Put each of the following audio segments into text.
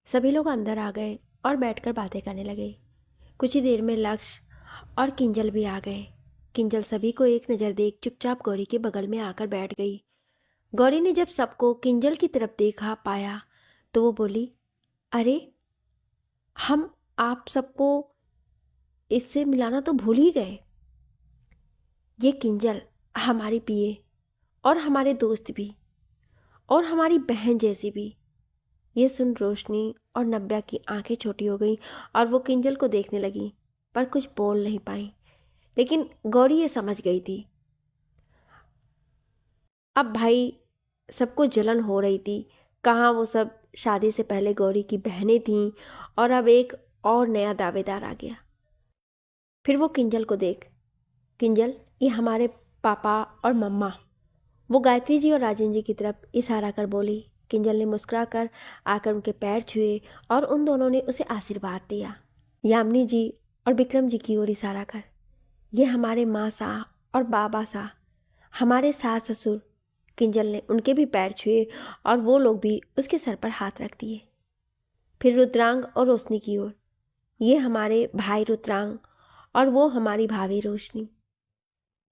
सभी लोग अंदर आ गए और बैठकर बातें करने लगे। कुछ ही देर में लक्ष्य और किंजल भी आ गए। किंजल सभी को एक नज़र देख चुपचाप गौरी के बगल में आकर बैठ गई। गौरी ने जब सबको किंजल की तरफ देखा पाया तो वो बोली, अरे हम आप सबको इससे मिलाना तो भूल ही गए। ये किंजल हमारी पीए और हमारे दोस्त भी और हमारी बहन जैसी भी। ये सुन रोशनी और नव्या की आंखें छोटी हो गई और वो किंजल को देखने लगी पर कुछ बोल नहीं पाई। लेकिन गौरी ये समझ गई थी। अब भाई सबको जलन हो रही थी। कहाँ वो सब शादी से पहले गौरी की बहनें थीं और अब एक और नया दावेदार आ गया। फिर वो किंजल को देख, किंजल ये हमारे पापा और मम्मा। वो गायत्री जी और राजन जी की तरफ इशारा कर बोली। किंजल ने मुस्कुरा कर आकर उनके पैर छुए और उन दोनों ने उसे आशीर्वाद दिया। यामिनी जी और विक्रम जी की ओर इशारा कर, ये हमारे माँ सा और बाबा सा, हमारे सास ससुर। किंजल ने उनके भी पैर छुए और वो लोग भी उसके सर पर हाथ रख दिए। फिर रुद्रांग और रोशनी की ओर, ये हमारे भाई रुद्रांग और वो हमारी भाभी रोशनी।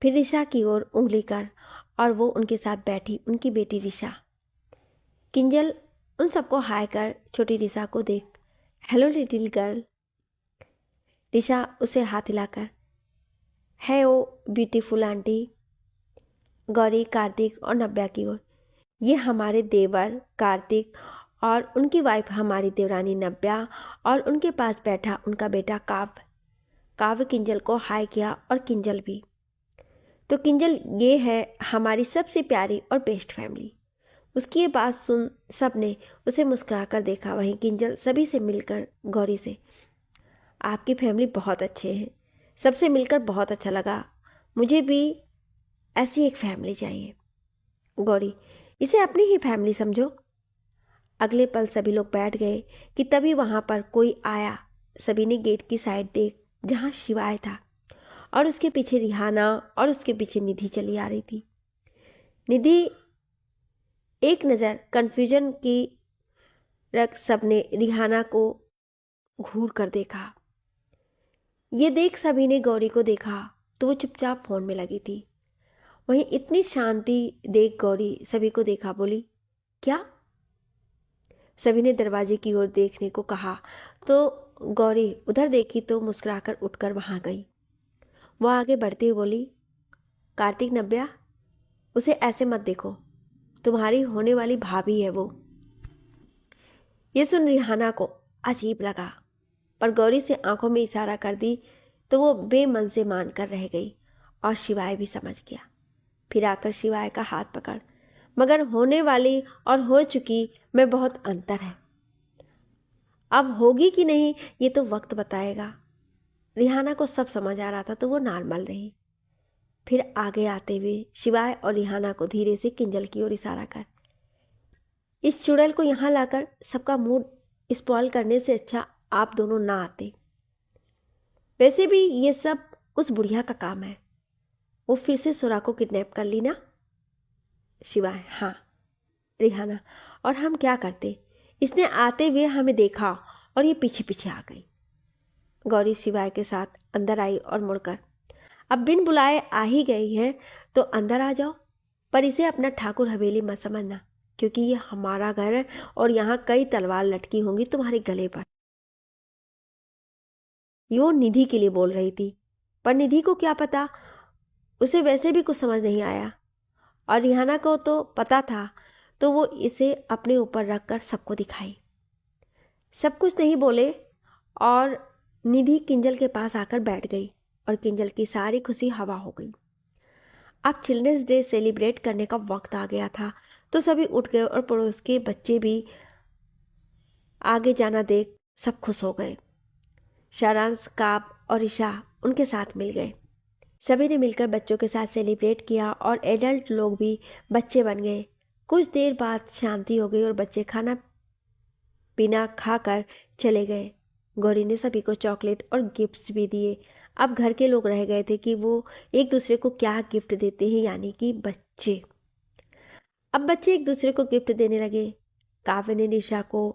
फिर ऋषा की ओर उंगली कर और वो उनके साथ बैठी उनकी बेटी ऋषा। किंजल उन सबको हाय कर छोटी ऋषा को देख, हेलो लिटिल गर्ल। ऋषा उसे हाथ हिलाकर, है ओ ब्यूटीफुल आंटी। गौरी कार्तिक और नव्या की ओर, ये हमारे देवर कार्तिक और उनकी वाइफ हमारी देवरानी नव्या और उनके पास बैठा उनका बेटा काव्य। काव्य किंजल को हाय किया और किंजल भी। तो किंजल ये है हमारी सबसे प्यारी और बेस्ट फैमिली। उसकी ये बात सुन सब ने उसे मुस्कुराकर देखा। वहीं किंजल सभी से मिलकर गौरी से, आपकी फैमिली बहुत अच्छे हैं, सबसे मिलकर बहुत अच्छा लगा, मुझे भी ऐसी एक फैमिली चाहिए। गौरी, इसे अपनी ही फैमिली समझो। अगले पल सभी लोग बैठ गए कि तभी वहाँ पर कोई आया। सभी ने गेट की साइड देख जहाँ शिवाय था और उसके पीछे रिहाना और उसके पीछे निधि चली आ रही थी। निधि एक नज़र कन्फ्यूजन की रख सबने रिहाना को घूर कर देखा। ये देख सभी ने गौरी को देखा तो वो चुपचाप फोन में लगी थी। वहीं इतनी शांति देख गौरी सभी को देखा, बोली, क्या? सभी ने दरवाजे की ओर देखने को कहा तो गौरी उधर देखी तो मुस्कुराकर उठकर वहां गई। वो आगे बढ़ती हुई बोली, कार्तिक नव्या, उसे ऐसे मत देखो, तुम्हारी होने वाली भाभी है वो। ये सुन रिहाना को अजीब लगा पर गौरी से आंखों में इशारा कर दी तो वो बेमन से मान कर रह गई और शिवाय भी समझ गया। फिर आकर शिवाय का हाथ पकड़, मगर होने वाली और हो चुकी में बहुत अंतर है। अब होगी कि नहीं ये तो वक्त बताएगा। रिहाना को सब समझ आ रहा था तो वो नॉर्मल रही। फिर आगे आते हुए शिवाय और रिहाना को धीरे से किंजल की ओर इशारा कर, इस चुड़ैल को यहाँ लाकर सबका मूड स्पॉइल करने से अच्छा आप दोनों ना आते। वैसे भी ये सब उस बुढ़िया का काम है, वो फिर से सुरा को किडनैप कर ली ना। शिवाय, हाँ। रिहाना, और हम क्या करते, इसने आते हुए हमें देखा और ये पीछे पीछे आ गई। गौरी शिवाय के साथ अंदर आई और मुड़कर, अब बिन बुलाए आ ही गई है तो अंदर आ जाओ, पर इसे अपना ठाकुर हवेली मत समझना, क्योंकि ये हमारा घर है और यहाँ कई तलवार लटकी होंगी तुम्हारे गले पर। ये वो निधि के लिए बोल रही थी पर निधि को क्या पता, उसे वैसे भी कुछ समझ नहीं आया और रिहाना को तो पता था तो वो इसे अपने ऊपर रखकर सबको दिखाई। सब कुछ नहीं बोले और निधि किंजल के पास आकर बैठ गई और किंजल की सारी खुशी हवा हो गई। अब चिल्ड्रंस डे सेलिब्रेट करने का वक्त आ गया था तो सभी उठ गए और पड़ोस के बच्चे भी आगे जाना देख सब खुश हो गए। शारांश, काब और ईशा उनके साथ मिल गए। सभी ने मिलकर बच्चों के साथ सेलिब्रेट किया और एडल्ट लोग भी बच्चे बन गए। कुछ देर बाद शांति हो गई और बच्चे खाना पीना खाकर चले गए। गौरी ने सभी को चॉकलेट और गिफ्ट्स भी दिए। अब घर के लोग रह गए थे कि वो एक दूसरे को क्या गिफ्ट देते हैं, यानी कि बच्चे। अब बच्चे एक दूसरे को गिफ्ट देने लगे। काव्य ने निशा को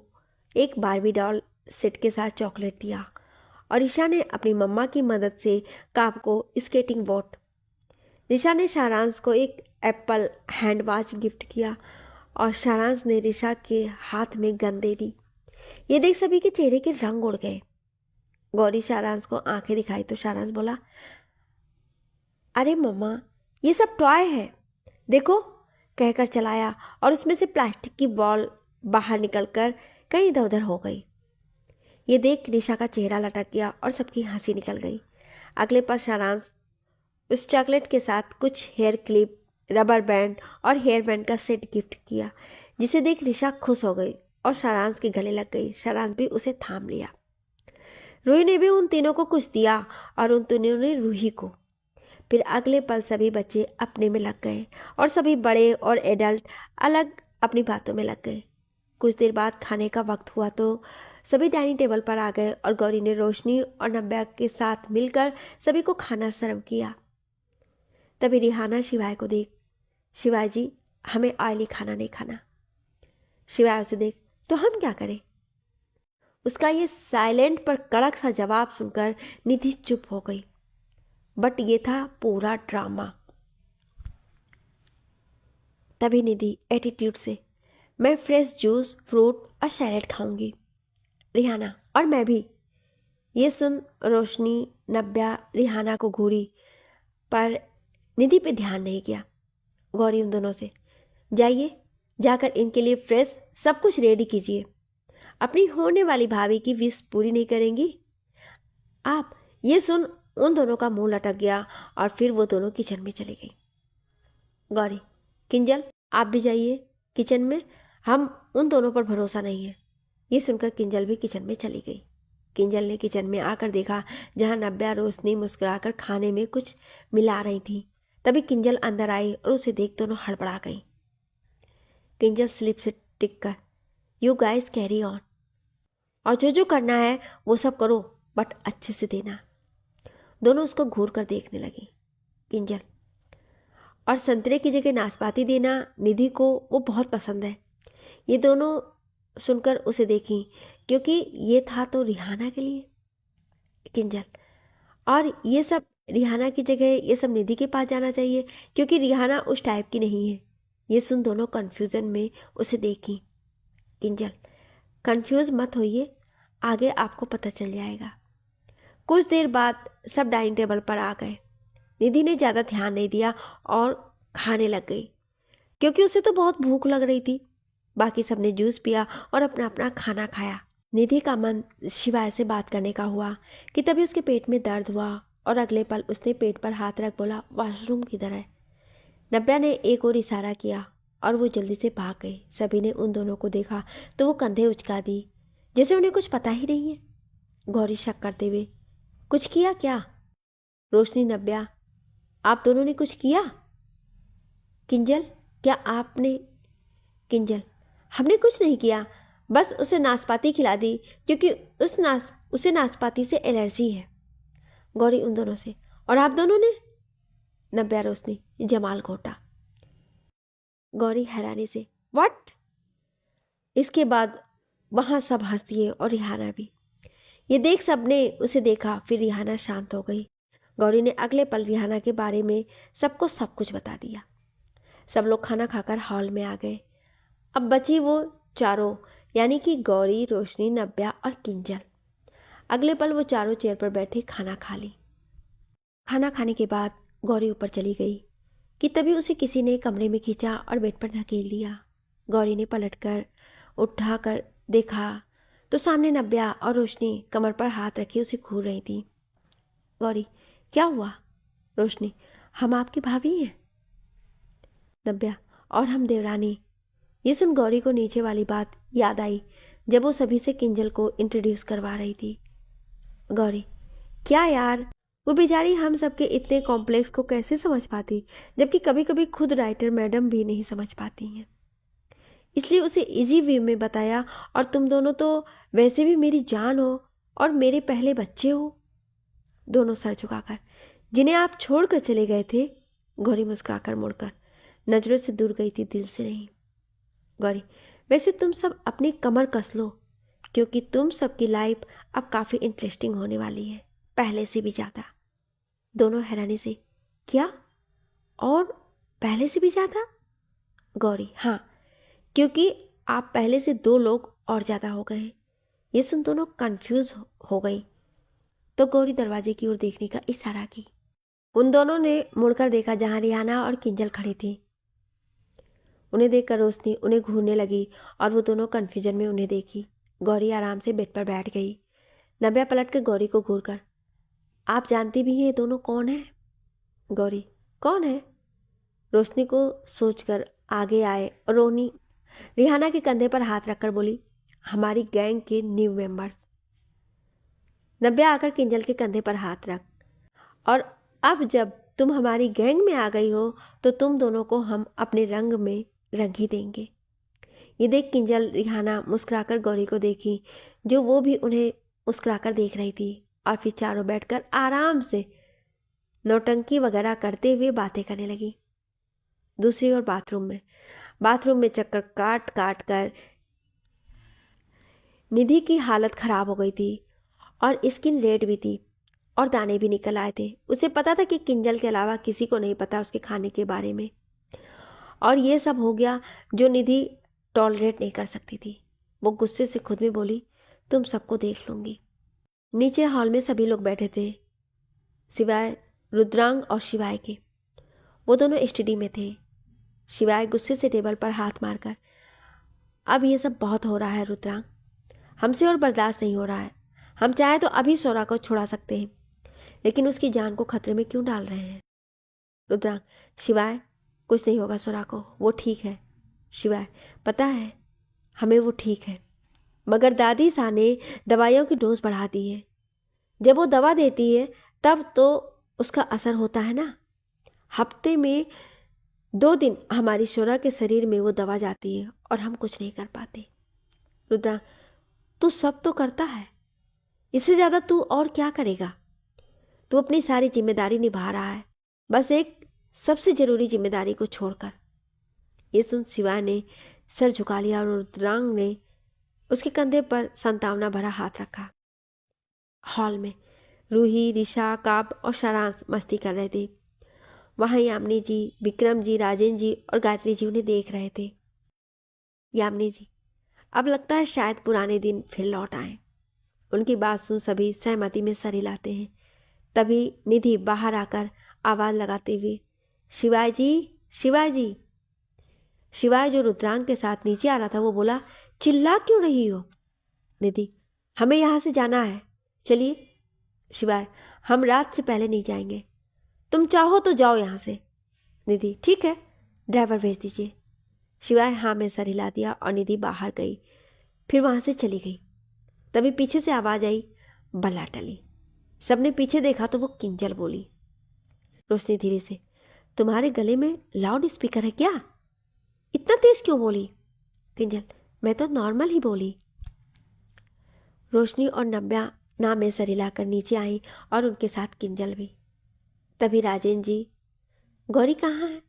एक बारबी डॉल सेट के साथ चॉकलेट दिया और ईशा ने अपनी मम्मा की मदद से काब को स्केटिंग बोर्ड। ऋषा ने शारांश को एक एप्पल हैंड वॉच गिफ्ट किया और शारांश ने ऋषा के हाथ में गन दे दी। ये देख सभी के चेहरे के रंग उड़ गए। गौरी शारांश को आंखें दिखाई तो शारांश बोला, अरे मम्मा ये सब टॉय है, देखो, कहकर चलाया और उसमें से प्लास्टिक की बॉल बाहर निकलकर कहीं इधर उधर हो गई। ये देख ऋषा का चेहरा लटक गया और सबकी हंसी निकल गई। अगले पल शारांश उस चॉकलेट के साथ कुछ हेयर क्लिप, रबर बैंड और हेयर बैंड का सेट गिफ्ट किया, जिसे देख ऋषा खुश हो गई और शारांश के गले लग गई। शारांश भी उसे थाम लिया। रूही ने भी उन तीनों को कुछ दिया और उन तीनों ने रूही को। फिर अगले पल सभी बच्चे अपने में लग गए और सभी बड़े और एडल्ट अलग अपनी बातों में लग गए। कुछ देर बाद खाने का वक्त हुआ तो सभी डाइनिंग टेबल पर आ गए और गौरी ने रोशनी और नब्या के साथ मिलकर सभी को खाना सर्व किया। तभी रिहाना शिवाय को देख, शिवाय जी हमें ऑयली खाना नहीं खाना। शिवाय उसे देख, तो हम क्या करें? उसका ये साइलेंट पर कड़क सा जवाब सुनकर निधि चुप हो गई। बट ये था पूरा ड्रामा। तभी निधि एटीट्यूड से, मैं फ्रेश जूस, फ्रूट और सैलेड खाऊंगी। रिहाना, और मैं भी। ये सुन रोशनी, नब्या रिहाना को घूरी पर निधि पे ध्यान नहीं किया। गौरी उन दोनों से, जाइए जाकर इनके लिए फ्रेश सब कुछ रेडी कीजिए। अपनी होने वाली भाभी की विश पूरी नहीं करेंगी आप? ये सुन उन दोनों का मुंह लटक गया और फिर वो दोनों किचन में चली गई। गौरी, किंजल आप भी जाइए किचन में, हम उन दोनों पर भरोसा नहीं है। ये सुनकर किंजल भी किचन में चली गई। किंजल ने किचन में आकर देखा जहां नब्या रोशनी मुस्कुराकर खाने में कुछ मिला रही थी। तभी किंजल अंदर आई और उसे देख दोनों हड़बड़ा गई। किंजल स्लिप से टिक कर, यू गाइस कैरी ऑन, और जो जो करना है वो सब करो, बट अच्छे से देना। दोनों उसको घूर कर देखने लगी। किंजल, और संतरे की जगह नाशपाती देना, निधि को वो बहुत पसंद है। ये दोनों सुनकर उसे देखी क्योंकि ये था तो रिहाना के लिए। किंजल, और ये सब रिहाना की जगह ये सब निधि के पास जाना चाहिए क्योंकि रिहाना उस टाइप की नहीं है। ये सुन दोनों कन्फ्यूजन में उसे देखी। किंजल, कंफ्यूज मत होइए, आगे आपको पता चल जाएगा। कुछ देर बाद सब डाइनिंग टेबल पर आ गए। निधि ने ज़्यादा ध्यान नहीं दिया और खाने लग गई क्योंकि उसे तो बहुत भूख लग रही थी। बाकी सब ने जूस पिया और अपना अपना खाना खाया। निधि का मन शिवाय से बात करने का हुआ कि तभी उसके पेट में दर्द हुआ और अगले पल उसने पेट पर हाथ रख बोला, वॉशरूम किधर है? नब्या ने एक और इशारा किया और वो जल्दी से भाग गई। सभी ने उन दोनों को देखा तो वो कंधे उचका दी जैसे उन्हें कुछ पता ही नहीं है। गौरी शक करते हुए, कुछ किया क्या? रोशनी, नब्या, आप दोनों ने कुछ किया? किंजल, क्या आपने? किंजल, हमने कुछ नहीं किया, बस उसे नाशपाती खिला दी क्योंकि उसे नाशपाती से एलर्जी है। गौरी उन दोनों से, और आप दोनों ने? नब्या, रोशनी, जमाल घोटा। गौरी हैरानी से, व्हाट? इसके बाद वहाँ सब हंस दिए और रिहाना भी। ये देख सबने उसे देखा, फिर रिहाना शांत हो गई। गौरी ने अगले पल रिहाना के बारे में सबको सब कुछ बता दिया। सब लोग खाना खाकर हॉल में आ गए। अब बची वो चारों, यानी कि गौरी, रोशनी, नब्या और किंजल। अगले पल वो चारों चेयर पर बैठे खाना खा ली। खाना खाने के बाद गौरी ऊपर चली गई कि तभी उसे किसी ने कमरे में खींचा और बेड पर धकेल दिया। गौरी ने पलटकर उठाकर देखा तो सामने नब्या और रोशनी कमर पर हाथ रखे उसे घूर रही थी। गौरी, क्या हुआ? रोशनी, हम आपकी भाभी हैं। नब्या, और हम देवरानी। ये सुन गौरी को नीचे वाली बात याद आई जब वो सभी से किंजल को इंट्रोड्यूस करवा रही थी। गौरी, क्या यार, वो बेचारी हम सबके इतने कॉम्प्लेक्स को कैसे समझ पाती, जबकि कभी कभी खुद राइटर मैडम भी नहीं समझ पाती हैं। इसलिए उसे इजी वे में बताया, और तुम दोनों तो वैसे भी मेरी जान हो और मेरे पहले बच्चे हो। दोनों सर झुकाकर, जिन्हें आप छोड़कर चले गए थे। गौरी मुस्कुराकर मुड़कर नजरों से दूर गई थी, दिल से नहीं। गौरी, वैसे तुम सब अपनी कमर कस लो, क्योंकि तुम सबकी लाइफ अब काफ़ी इंटरेस्टिंग होने वाली है, पहले से भी ज़्यादा। दोनों हैरानी से, क्या? और पहले से भी ज़्यादा? गौरी, हाँ, क्योंकि आप पहले से 2 लोग और ज़्यादा हो गए। ये सुन दोनों कंफ्यूज हो गई तो गौरी दरवाजे की ओर देखने का इशारा की। उन दोनों ने मुड़कर देखा जहाँ रिहाना और किंजल खड़ी थी। उन्हें देखकर रोशनी उन्हें घूरने लगी और वो दोनों कन्फ्यूजन में उन्हें देखी। गौरी आराम से बेड पर बैठ गई। नव्या पलटकर गौरी को घूरकर, आप जानती भी हैं ये दोनों कौन है? गौरी, कौन है? रोशनी को सोचकर आगे आए और रिहाना के कंधे पर हाथ रखकर बोली, हमारी गैंग के न्यू मेंबर्स। नव्या आकर किंजल के कंधे पर हाथ रख, और अब जब तुम हमारी गैंग में आ गई हो तो तुम दोनों को हम अपने रंग में रंग ही देंगे। ये देख किंजल रिहाना मुस्कुराकर गौरी को देखी, जो वो भी उन्हें मुस्कुराकर देख रही थी, और फिर चारों बैठकर आराम से नौटंकी वगैरह करते हुए बातें करने लगी। दूसरी ओर बाथरूम में चक्कर काट काट कर निधि की हालत खराब हो गई थी और स्किन रेड भी थी और दाने भी निकल आए थे। उसे पता था कि किंजल के अलावा किसी को नहीं पता उसके खाने के बारे में, और ये सब हो गया जो निधि टॉलरेट नहीं कर सकती थी। वो गुस्से से खुद में बोली, तुम सबको देख लूँगी। नीचे हॉल में सभी लोग बैठे थे सिवाय रुद्रांग और शिवाय के। वो दोनों स्टडी में थे। शिवाय गुस्से से टेबल पर हाथ मारकर, अब ये सब बहुत हो रहा है रुद्रांग, हमसे और बर्दाश्त नहीं हो रहा है। हम चाहे तो अभी सोरा को छुड़ा सकते हैं, लेकिन उसकी जान को खतरे में क्यों डाल रहे हैं? रुद्रांग, शिवाय, कुछ नहीं होगा सोरा को, वो ठीक है। शिवाय, पता है हमें वो ठीक है, मगर दादी सा ने दवाइयों की डोज बढ़ा दी है। जब वो दवा देती है तब तो उसका असर होता है ना। हफ्ते में 2 दिन हमारी शोरा के शरीर में वो दवा जाती है और हम कुछ नहीं कर पाते। रुद्रा, तू सब तो करता है, इससे ज़्यादा तू और क्या करेगा? तू अपनी सारी जिम्मेदारी निभा रहा है, बस एक सबसे ज़रूरी जिम्मेदारी को छोड़कर। ये सुन शिवाय ने सर झुका लिया और रुद्रांग ने उसके कंधे पर संतावना भरा हाथ रखा। हॉल में रूही, ऋषा, काब और सारांश मस्ती कर रहे थे। वहाँ यामिनी जी, विक्रम जी, राजेंद्र जी और गायत्री जी उन्हें देख रहे थे। यामिनी जी, अब लगता है शायद पुराने दिन फिर लौट आए। उनकी बात सुन सभी सहमति में सर हिलाते हैं। तभी निधि बाहर आकर आवाज़ लगाते हुए, शिवाय जी, शिवाय जी। शिवाय जो रुद्रांग के साथ नीचे आ रहा था वो बोला, चिल्ला क्यों रही हो? निधि, हमें यहाँ से जाना है, चलिए। शिवाय, हम रात से पहले नहीं जाएंगे, तुम चाहो तो जाओ यहाँ से। निधि, ठीक है, ड्राइवर भेज दीजिए। शिवाय हाँ में सर हिला दिया और निधि बाहर गई, फिर वहाँ से चली गई। तभी पीछे से आवाज़ आई, बल्ला टली। सबने पीछे देखा तो वो किंजल बोली। रोशनी धीरे से, तुम्हारे गले में लाउड स्पीकर है क्या? इतना तेज क्यों बोली? किंजल, मैं तो नॉर्मल ही बोली। रोशनी और नव्या ना में सर हिलाकर नीचे आई और उनके साथ किंजल भी। तभी राजेंद्र जी, गौरी कहाँ है?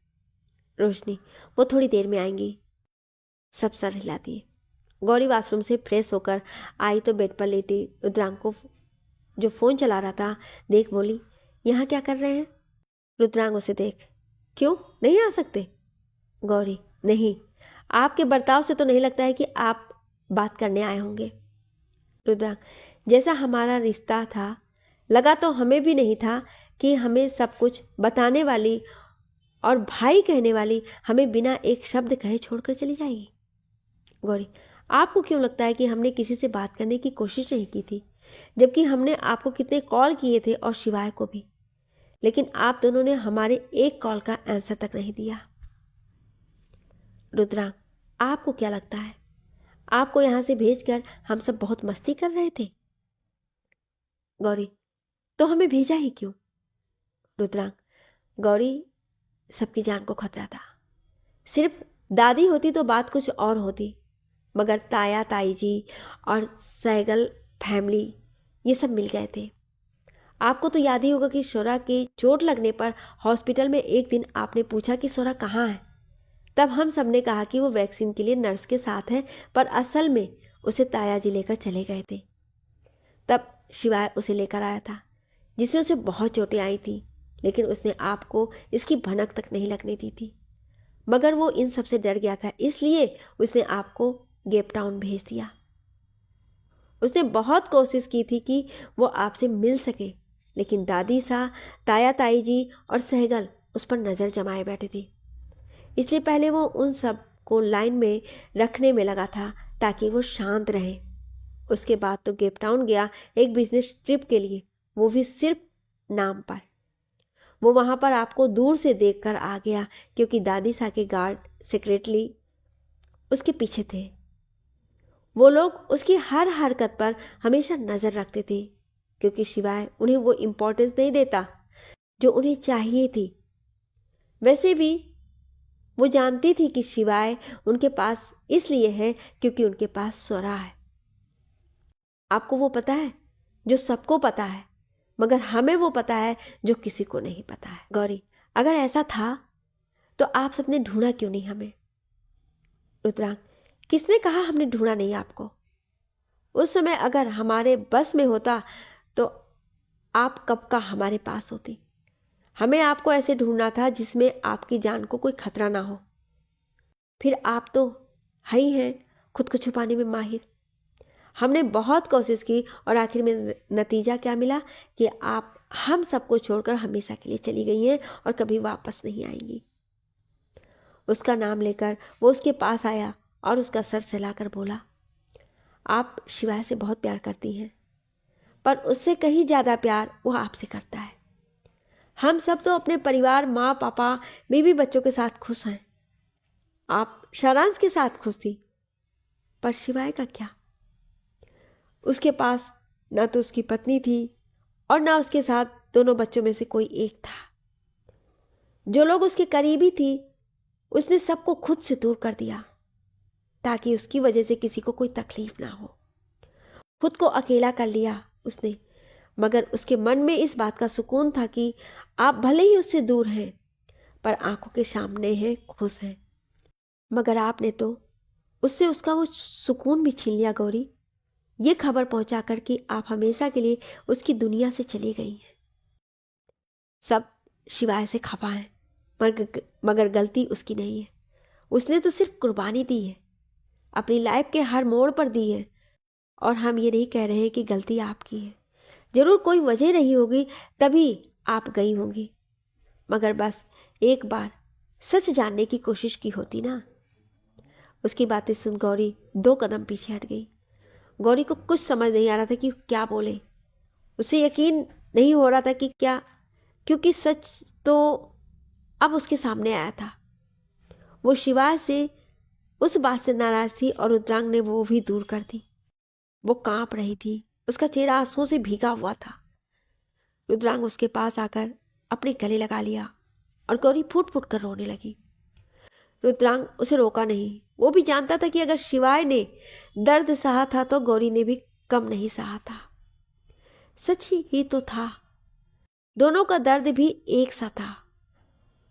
रोशनी, वो थोड़ी देर में आएंगी। सब सर हिला दिए। गौरी वॉशरूम से फ्रेश होकर आई तो बेड पर लेटी रुद्रांग को जो फ़ोन चला रहा था देख बोली, यहाँ क्या कर रहे हैं? रुद्रांग उसे देख, क्यों नहीं आ सकते? गौरी, नहीं, आपके बर्ताव से तो नहीं लगता है कि आप बात करने आए होंगे। रुद्रांग, जैसा हमारा रिश्ता था लगा तो हमें भी नहीं था कि हमें सब कुछ बताने वाली और भाई कहने वाली हमें बिना एक शब्द कहे छोड़कर चली जाएगी। गौरी, आपको क्यों लगता है कि हमने किसी से बात करने की कोशिश नहीं की थी, जबकि हमने आपको कितने कॉल किए थे और शिवाय को भी, लेकिन आप दोनों ने हमारे एक कॉल का आंसर तक नहीं दिया। रुद्रांग, आपको क्या लगता है आपको यहाँ से भेजकर हम सब बहुत मस्ती कर रहे थे? गौरी, तो हमें भेजा ही क्यों? रुद्रांग, गौरी, सबकी जान को खतरा था। सिर्फ दादी होती तो बात कुछ और होती, मगर ताया ताई जी और सहगल फैमिली ये सब मिल गए थे। आपको तो याद ही होगा कि शोरा के चोट लगने पर हॉस्पिटल में एक दिन आपने पूछा कि शोरा कहाँ है। तब हम सब ने कहा कि वो वैक्सीन के लिए नर्स के साथ है, पर असल में उसे ताया जी लेकर चले गए थे। तब शिवाय उसे लेकर आया था, जिसमें उसे बहुत चोटें आई थी, लेकिन उसने आपको इसकी भनक तक नहीं लगने दी थी। मगर वो इन सब से डर गया था, इसलिए उसने आपको गेप टाउन भेज दिया। उसने बहुत कोशिश की थी कि वो आपसे मिल सके, लेकिन दादी सा, ताया ताई जी और सहगल उस पर नज़र जमाए बैठे थे। इसलिए पहले वो उन सब को लाइन में रखने में लगा था ताकि वो शांत रहे। उसके बाद तो गेप टाउन गया एक बिजनेस ट्रिप के लिए, वो भी सिर्फ नाम पर। वो वहाँ पर आपको दूर से देखकर आ गया, क्योंकि दादी सा के गार्ड सेक्रेटरी उसके पीछे थे। वो लोग उसकी हर हरकत पर हमेशा नज़र रखते थे, क्योंकि शिवाय उन्हें वो इम्पोर्टेंस नहीं देता जो उन्हें चाहिए थी। वैसे भी वो जानती थी कि शिवाय उनके पास इसलिए है क्योंकि उनके पास स्वरा है। आपको वो पता है जो सबको पता है, मगर हमें वो पता है जो किसी को नहीं पता है। गौरी, अगर ऐसा था तो आप सबने ढूंढा क्यों नहीं हमें? रुद्रांग, किसने कहा हमने ढूंढा नहीं आपको? उस समय अगर हमारे बस में होता तो आप कब का हमारे पास होती। हमें आपको ऐसे ढूंढना था जिसमें आपकी जान को कोई खतरा ना हो। फिर आप तो है ही हैं खुद को छुपाने में माहिर। हमने बहुत कोशिश की और आखिर में नतीजा क्या मिला कि आप हम सबको छोड़कर हमेशा के लिए चली गई हैं और कभी वापस नहीं आएंगी। उसका नाम लेकर वो उसके पास आया और उसका सर सहलाकर बोला, आप शिवाय से बहुत प्यार करती हैं, पर उससे कहीं ज़्यादा प्यार वो आपसे करता है। हम सब तो अपने परिवार, माँ पापा, बीवी बच्चों के साथ खुश हैं। आप सारांश के साथ खुश थी, पर शिवाय का क्या? उसके पास ना तो उसकी पत्नी थी और ना उसके साथ दोनों बच्चों में से कोई एक था। जो लोग उसके करीबी थी उसने सबको खुद से दूर कर दिया ताकि उसकी वजह से किसी को कोई तकलीफ ना हो। खुद को अकेला कर लिया उसने, मगर उसके मन में इस बात का सुकून था कि आप भले ही उससे दूर हैं पर आंखों के सामने हैं, खुश हैं। मगर आपने तो उससे उसका वो सुकून भी छीन लिया गौरी, ये खबर पहुंचाकर कि आप हमेशा के लिए उसकी दुनिया से चली गई हैं। सब शिवाय से खफा हैं, मगर गलती उसकी नहीं है। उसने तो सिर्फ कुर्बानी दी है, अपनी लाइफ के हर मोड़ पर दी है। और हम ये नहीं कह रहे कि गलती आपकी है, जरूर कोई वजह रही होगी तभी आप गई होंगी, मगर बस एक बार सच जानने की कोशिश की होती ना। उसकी बातें सुन गौरी 2 कदम पीछे हट गई। गौरी को कुछ समझ नहीं आ रहा था कि क्या बोले। उसे यकीन नहीं हो रहा था कि क्या, क्योंकि सच तो अब उसके सामने आया था। वो शिवाय से उस बात से नाराज थी और रुद्रांग ने वो भी दूर कर दी। वो कांप रही थी, उसका चेहरा आंसुओं से भीगा हुआ था। रुद्रांग उसके पास आकर अपने गले लगा लिया और गौरी फूट फूट कर रोने लगी। रुद्रांग उसे रोका नहीं। वो भी जानता था कि अगर शिवाय ने दर्द सहा था तो गौरी ने भी कम नहीं सहा था। सच ही तो था, दोनों का दर्द भी एक सा था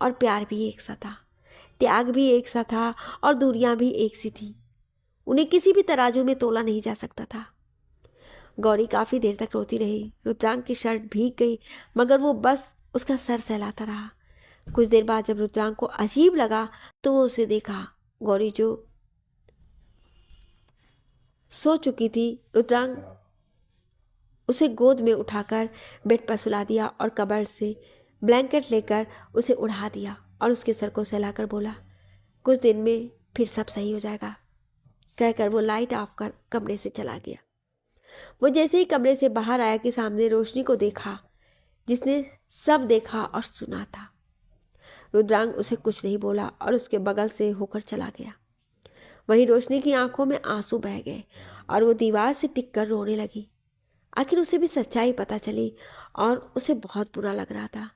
और प्यार भी एक सा था, त्याग भी एक सा था और दूरियां भी एक सी थी। उन्हें किसी भी तराजू में तोला नहीं जा सकता था। गौरी काफी देर तक रोती रही। रुद्रांग की शर्ट भीग गई, मगर वो बस उसका सर सहलाता रहा। कुछ देर बाद जब रुद्रांग को अजीब लगा तो वो उसे देखा। गौरी जो सो चुकी थी, रुद्रांग उसे गोद में उठाकर बेड पर सुला दिया और कबर्ड से ब्लैंकेट लेकर उसे उड़ा दिया और उसके सर को सहलाकर बोला, कुछ दिन में फिर सब सही हो जाएगा। कहकर वो लाइट ऑफ कर कमरे से चला गया। वो जैसे ही कमरे से बाहर आया कि सामने रोशनी को देखा, जिसने सब देखा और सुना था। रुद्रांग उसे कुछ नहीं बोला और उसके बगल से होकर चला गया। वहीं रोशनी की आंखों में आंसू बह गए और वो दीवार से टिक कर रोने लगी। आखिर उसे भी सच्चाई पता चली और उसे बहुत बुरा लग रहा था।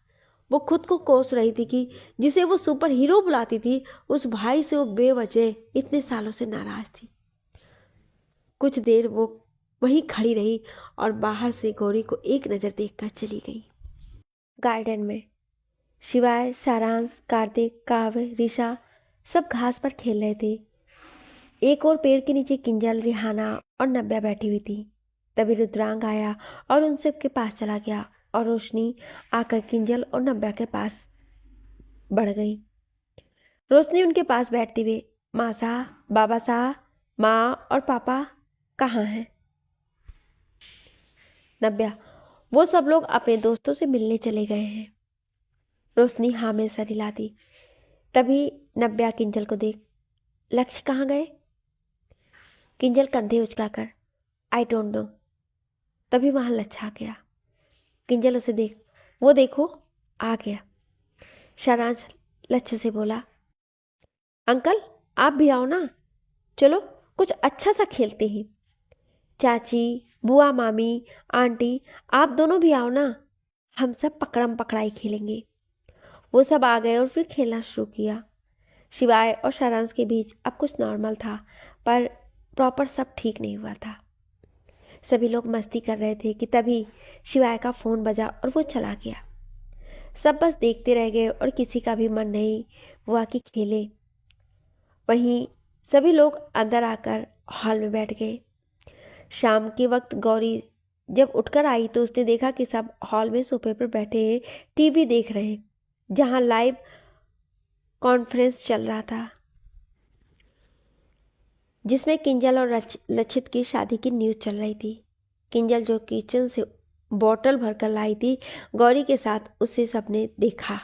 वो खुद को कोस रही थी कि जिसे वो सुपर हीरो बुलाती थी, उस भाई से वो बेवजह इतने सालों से नाराज थी। कुछ देर वो वहीं खड़ी रही और बाहर से गौरी को एक नज़र देखकर चली गई। गार्डन में शिवाय, सारांश, कार्तिक, काव्य, ऋषा सब घास पर खेल रहे थे। एक और पेड़ के नीचे किंजल, रिहाना और नब्या बैठी हुई थी। तभी रुद्रांग आया और उन सब के पास चला गया और रोशनी आकर किंजल और नब्या के पास बढ़ गई। रोशनी उनके पास बैठते हुए, माँ साहब, बाबा साहब, माँ और पापा कहाँ हैं? नब्या, वो सब लोग अपने दोस्तों से मिलने चले गए हैं। रोशनी हाँ में सर हिला दी। तभी नब्या किंजल को देख, लक्ष्य कहाँ गए? किंजल कंधे उचकाकर, आई डोंट नो। तभी वहां लच्छा आ गया। किंजल उसे देख, वो देखो आ गया। सारांश लच्छे से बोला, अंकल आप भी आओ ना, चलो कुछ अच्छा सा खेलते हैं। चाची, बुआ, मामी, आंटी, आप दोनों भी आओ ना, हम सब पकड़म पकड़ाई खेलेंगे। वो सब आ गए और फिर खेलना शुरू किया। शिवाय और सारांश के बीच अब कुछ नॉर्मल था, पर प्रॉपर सब ठीक नहीं हुआ था। सभी लोग मस्ती कर रहे थे कि तभी शिवाय का फ़ोन बजा और वो चला गया। सब बस देखते रह गए और किसी का भी मन नहीं हुआ कि खेले। वहीं सभी लोग अंदर आकर हॉल में बैठ गए। शाम के वक्त गौरी जब उठकर आई तो उसने देखा कि सब हॉल में सोफे पर बैठे टीवी देख रहे हैं, जहां लाइव कॉन्फ्रेंस चल रहा था, जिसमें किंजल और लक्षित की शादी की न्यूज़ चल रही थी। किंजल जो किचन से बोतल भरकर लाई थी, गौरी के साथ उसे सबने देखा।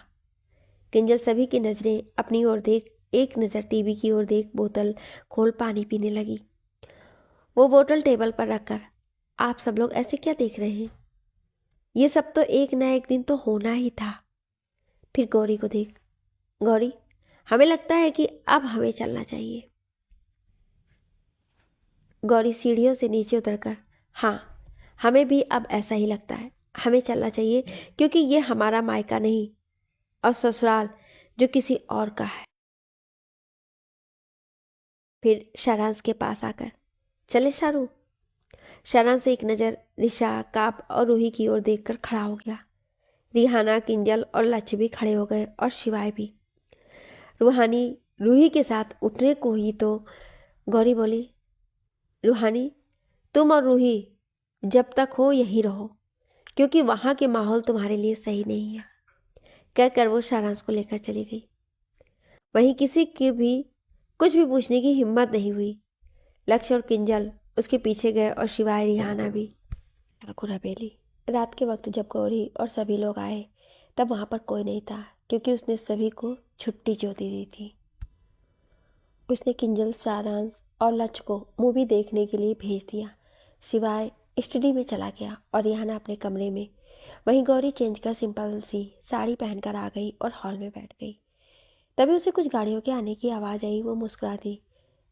किंजल सभी की नज़रें अपनी ओर देख, एक नज़र टीवी की ओर देख, बोतल खोल पानी पीने लगी। वो बोतल टेबल पर रखकर, आप सब लोग ऐसे क्या देख रहे हैं? ये सब तो एक ना एक दिन तो होना ही था। फिर गौरी को देख, गौरी हमें लगता है कि अब हमें चलना चाहिए। गौरी सीढ़ियों से नीचे उतरकर, हाँ हमें भी अब ऐसा ही लगता है, हमें चलना चाहिए, क्योंकि ये हमारा मायका नहीं और ससुराल जो किसी और का है। फिर सारांश के पास आकर, चले शारू। सारांश से एक नज़र रिशा, काब और रूही की ओर देखकर खड़ा हो गया। रिहाना, किंजल और लक्ष्य भी खड़े हो गए और शिवाय भी। रूहानी रूही के साथ उठने को ही तो गौरी बोली, रूहानी तुम और रूही जब तक हो यहीं रहो, क्योंकि वहाँ के माहौल तुम्हारे लिए सही नहीं है। कहकर वो सारांश को लेकर चली गई। वहीं किसी की भी कुछ भी पूछने की हिम्मत नहीं हुई। लक्ष्य और किंजल उसके पीछे गए और शिवाय, रिहाना भी। ठाकुर हवेली। रात के वक्त जब गौरी और सभी लोग आए तब वहाँ पर कोई नहीं था, क्योंकि उसने सभी को छुट्टी जो दे दी थी। उसने किंजल, सारांश और लक्ष्य को मूवी देखने के लिए भेज दिया। शिवाय स्टडी में चला गया और रिहाना अपने कमरे में। वहीं गौरी चेंज कर सिंपल सी साड़ी पहनकर आ गई और हॉल में बैठ गई। तभी उसे कुछ गाड़ियों के आने की आवाज़ आई। वो मुस्कुरा दी।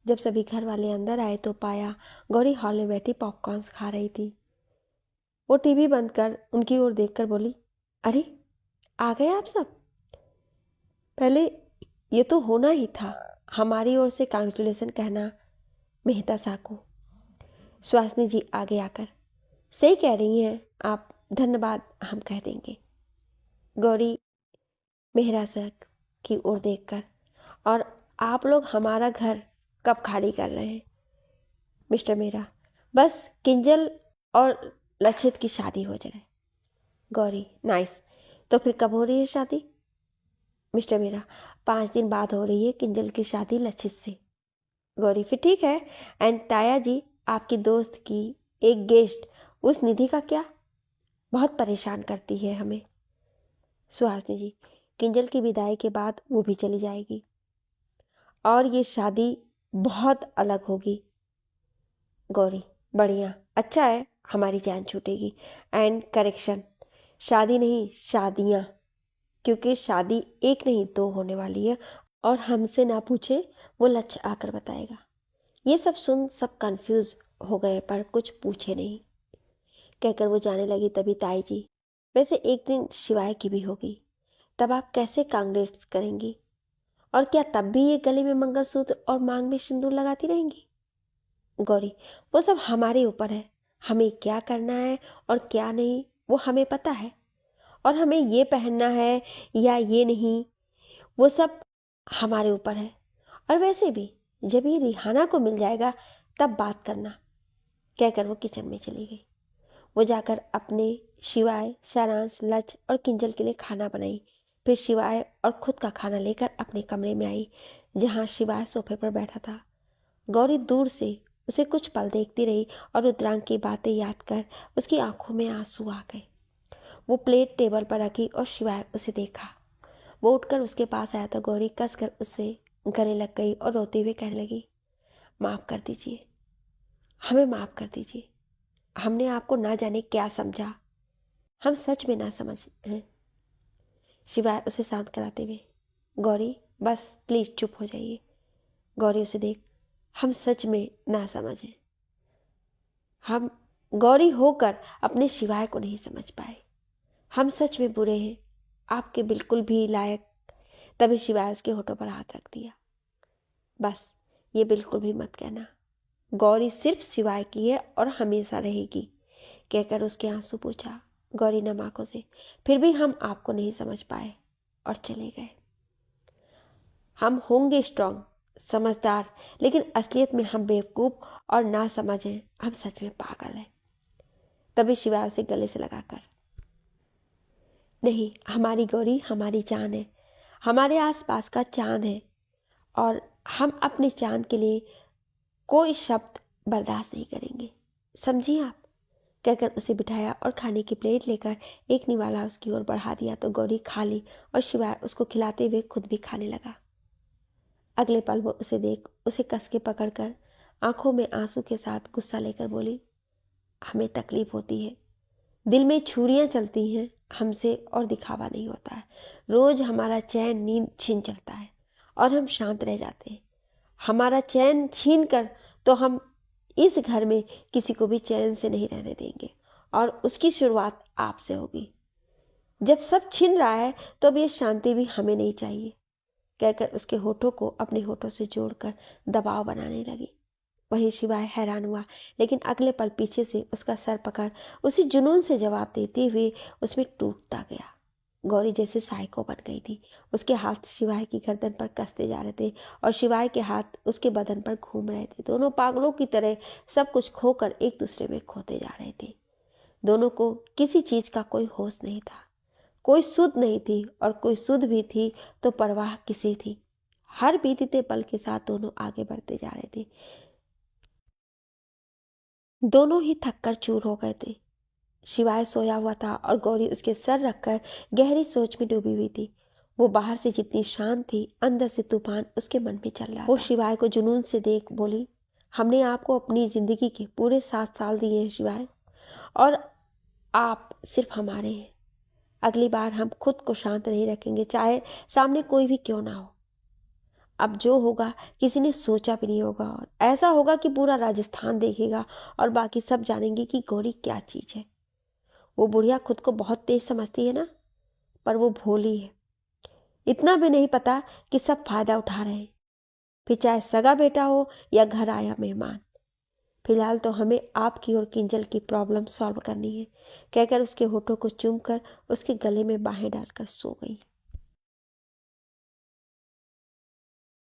जब सभी घर वाले अंदर आए तो पाया गौरी हॉल में बैठी पॉपकॉर्न्स खा रही थी। वो टीवी बंद कर उनकी ओर देखकर बोली, अरे आ गए आप सब? पहले ये तो होना ही था, हमारी ओर से कांग्रेचुलेसन कहना मेहता साहब को। सुहासिनी जी आगे आकर, सही कह रही हैं आप, धन्यवाद हम कह देंगे। गौरी मेहरा सर की ओर देखकर, और आप लोग हमारा घर कब खाली कर रहे हैं? मिस्टर मेहरा, बस किंजल और लक्षित की शादी हो जाए। गौरी, नाइस, तो फिर कब हो रही है शादी? मिस्टर मेहरा, 5 दिन बाद हो रही है किंजल की शादी लक्षित से। गौरी, फिर ठीक है। एंड ताया जी, आपकी दोस्त की एक गेस्ट उस निधि का क्या? बहुत परेशान करती है हमें। सुहासिनी जी, किंजल की विदाई के बाद वो भी चली जाएगी और ये शादी बहुत अलग होगी। गौरी, बढ़िया, अच्छा है, हमारी जान छूटेगी। एंड करेक्शन, शादी नहीं शादियाँ, क्योंकि शादी एक नहीं 2 होने वाली है, और हमसे ना पूछे वो लक्ष्य आकर बताएगा। ये सब सुन सब कंफ्यूज हो गए, पर कुछ पूछे नहीं। कहकर वो जाने लगी तभी ताई जी, वैसे एक दिन शिवाय की भी होगी, तब आप कैसे कांग्रेस करेंगी? और क्या तब भी ये गले में मंगलसूत्र और मांग में सिंदूर लगाती रहेंगी? गौरी, वो सब हमारे ऊपर है, हमें क्या करना है और क्या नहीं वो हमें पता है, और हमें ये पहनना है या ये नहीं वो सब हमारे ऊपर है। और वैसे भी जब ये रिहाना को मिल जाएगा तब बात करना, कहकर वो किचन में चली गई। वो जाकर अपने शिवाय, सारांश, लच और किंजल के लिए खाना बनाई। फिर शिवाय और खुद का खाना लेकर अपने कमरे में आई, जहाँ शिवाय सोफे पर बैठा था। गौरी दूर से उसे कुछ पल देखती रही और रुद्रांक की बातें याद कर उसकी आंखों में आंसू आ गए। वो प्लेट टेबल पर रखी और शिवाय उसे देखा। वो उठकर उसके पास आया तो गौरी कसकर उससे गले लग गई और रोते हुए कहने लगी, माफ़ कर दीजिए, हमें माफ़ कर दीजिए। हमने आपको ना जाने क्या समझा, हम सच में ना समझ हैं। शिवाय उसे शांत कराते हुए, गौरी बस प्लीज़ चुप हो जाइए। गौरी उसे देख, हम सच में ना समझें। हम गौरी होकर अपने शिवाय को नहीं समझ पाए। हम सच में बुरे हैं, आपके बिल्कुल भी लायक। तभी शिवाय उसके होठों पर हाथ रख दिया। बस ये बिल्कुल भी मत कहना, गौरी सिर्फ शिवाय की है और हमेशा रहेगी, कहकर उसके आंसू पूछा गौरी नम आंखों से। फिर भी हम आपको नहीं समझ पाए और चले गए। हम होंगे स्ट्रांग, समझदार, लेकिन असलियत में हम बेवकूफ़ और ना समझ हैं। हम सच में पागल हैं। तभी शिवाय उसे गले से लगाकर, नहीं, हमारी गौरी हमारी जान है, हमारे आसपास का चांद है और हम अपने चांद के लिए कोई शब्द बर्दाश्त नहीं करेंगे, समझिए आप, कहकर उसे बिठाया और खाने की प्लेट लेकर एक निवाला उसकी ओर बढ़ा दिया तो गौरी खा ली और शिवाय उसको खिलाते हुए खुद भी खाने लगा। अगले पल वो उसे देख उसे कस के पकड़कर आंखों में आंसू के साथ गुस्सा लेकर बोली, हमें तकलीफ होती है, दिल में छुरियां चलती हैं हमसे और दिखावा नहीं होता है। रोज हमारा चैन नींद छीन चलता है और हम शांत रह जाते हैं। हमारा चैन छीन कर तो हम इस घर में किसी को भी चैन से नहीं रहने देंगे और उसकी शुरुआत आपसे होगी। जब सब छिन रहा है तो अब ये शांति भी हमें नहीं चाहिए, कहकर उसके होठों को अपने होठों से जोड़कर दबाव बनाने लगी। वहीं शिवाय हैरान हुआ, लेकिन अगले पल पीछे से उसका सर पकड़ उसी जुनून से जवाब देते हुए उसमें टूटता गया। गौरी जैसे साइको बन गई थी। उसके हाथ शिवाय की गर्दन पर कसते जा रहे थे और शिवाय के हाथ उसके बदन पर घूम रहे थे। दोनों पागलों की तरह सब कुछ खोकर एक दूसरे में खोते जा रहे थे। दोनों को किसी चीज़ का कोई होश नहीं था, कोई सुध नहीं थी और कोई सुध भी थी तो परवाह किसी थी। हर बीतते पल के साथ दोनों आगे बढ़ते जा रहे थे। दोनों ही थककर चूर हो गए थे। शिवाय सोया हुआ था और गौरी उसके सर रखकर गहरी सोच में डूबी हुई थी। वो बाहर से जितनी शांत थी, अंदर से तूफान उसके मन में चल रहा था। वो शिवाय को जुनून से देख बोली, हमने आपको अपनी जिंदगी के पूरे 7 साल दिए हैं शिवाय, और आप सिर्फ हमारे हैं। अगली बार हम खुद को शांत नहीं रखेंगे, चाहे सामने कोई भी क्यों ना हो। अब जो होगा किसी ने सोचा भी नहीं होगा और ऐसा होगा कि पूरा राजस्थान देखेगा और बाकी सब जानेंगे कि गौरी क्या चीज़ है। वो बुढ़िया खुद को बहुत तेज समझती है ना, पर वो भोली है। इतना भी नहीं पता कि सब फायदा उठा रहे हैं, फिर चाहे सगा बेटा हो या घर आया मेहमान। फिलहाल तो हमें आपकी और किंजल की प्रॉब्लम सॉल्व करनी है, कहकर उसके होठों को चूमकर उसके गले में बाहें डालकर सो गई।